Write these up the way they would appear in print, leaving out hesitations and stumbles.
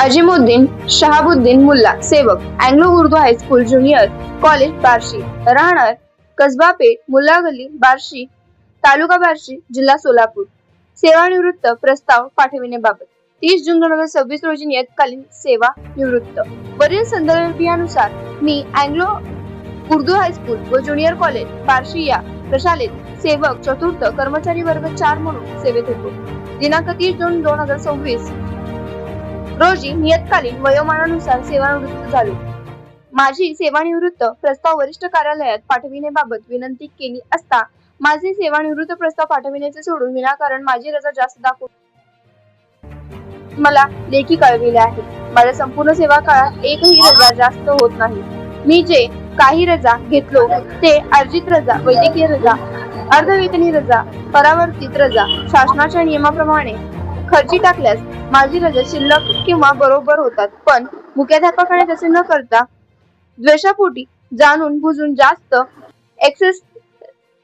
अजीमुद्दीन शहाबुद्दीन मुल्ला, सेवक, Anglo Urdu high school junior college Barshi, राहणार कसबा पेठ, मुल्ला गल्ली, बार्शी, तालुका बार्शी, जिल्हा सोलापूर. सेवानिवृत्त प्रस्ताव पाठविण्याबाबत 30 जून 2026 रोजी नियतकालीन सेवा निवृत्त. वरील संदर्भानुसार मी अँग्लो उर्दू हायस्कूल व ज्युनियर कॉलेज बार्शी या प्रशालेत सेवक चतुर्थ कर्मचारी वर्ग 4 म्हणून सेवेत होतो. दिनांक 30 जून 2026 रोजी नियतकालीन वयोमानानुसार सेवानिवृत्त झालो. माझी सेवानिवृत्त प्रस्ताव वरिष्ठ कार्यालयात पाठविण्याबाबत विनंती केली असता माझे सेवानिवृत्त प्रस्ताव पाठविण्याचे सोडून विनाकारण माझी रजा जास्त दाखवून मला लेखी कळविले आहे. माझ्या संपूर्ण सेवा काळात एकही रजा जास्त होत नाही. मी जे काही रजा घेतलो ते अर्जित रजा, वैद्यकीय रजा, अर्धवेतनी रजा, परावर्तित रजा शासनाच्या नियमाप्रमाणे खर्ची टाकल्यास माझी रजा शिल्लक किंवा बरोबर होतात. पण मुख्याध्यापकाने तसे न करता द्वेषापोटी जाणून बुजून जास्त एक्सेस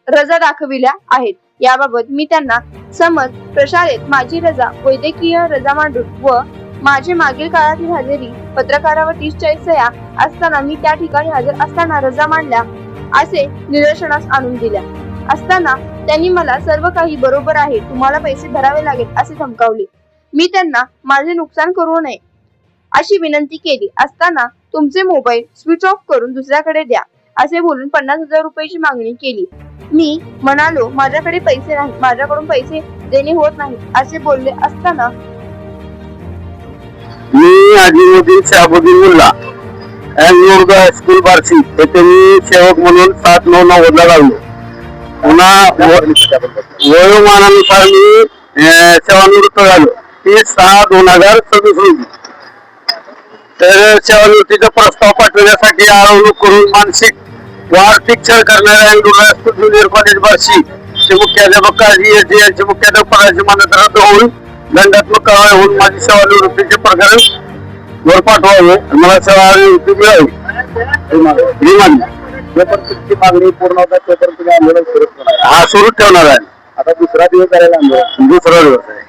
रजा दाखविल्या आहेत. याबाबत मी त्यांना समज प्रशालेत माझी रजा, वैद्यकीय रजा मांडून व माझे मागील काळातील हजेरी पत्रकारावर 30-40 सह्या असताना मी त्या ठिकाणी हजर असताना रजा मांडल्या असे निदर्शनास आणून दिल्या असताना त्यांनी मला सर्व काही बरोबर आहे, तुम्हाला पैसे भरावे लागेल असे धमकावले. मी त्यांना माझे नुकसान करू नये अशी विनंती केली असताना तुमचे मोबाईल स्विच ऑफ करून दुसऱ्याकडे द्या असे बोलून 50,000 रुपयाची मागणी केली. मी म्हणालो माझ्याकडे पैसे नाही, माझ्याकडून पैसे देणे होत नाही असे बोलले असताना मी अजीमुद्दीन शहाबुद्दीन मुल्ला, अँग्लो उर्दू हायस्कूल बार्शी येथे मी सेवक म्हणून 7/9/90 ला लागलो. पुन्हा वयोमानानुसार मी सेवानिवृत्त झालो 30/6/2026 रोजी. तर सेवानिवृत्तीचा प्रस्ताव पाठवण्यासाठी आरवणूक करून मानसिक व आर्थिक छळ करणाऱ्या Anglo high school junior college Barshi चे मुख्याध्यापक काळजी यांचे मुख्याध्यापक पदाची मान्यता रद्द होऊन दंडात्मक कारवाई होऊन माझी सेवानिवृत्तीचे प्रकरण वर पाठवावे, मला सेवानिवृत्ती मिळावी ही मागणी पूर्ण होता. तोपर्यंत तुम्ही आंदोलन सुरू ठेवणार आहे. आता दुसरा दिवस आहे आंदोलन, दुसरा दिवस आहे.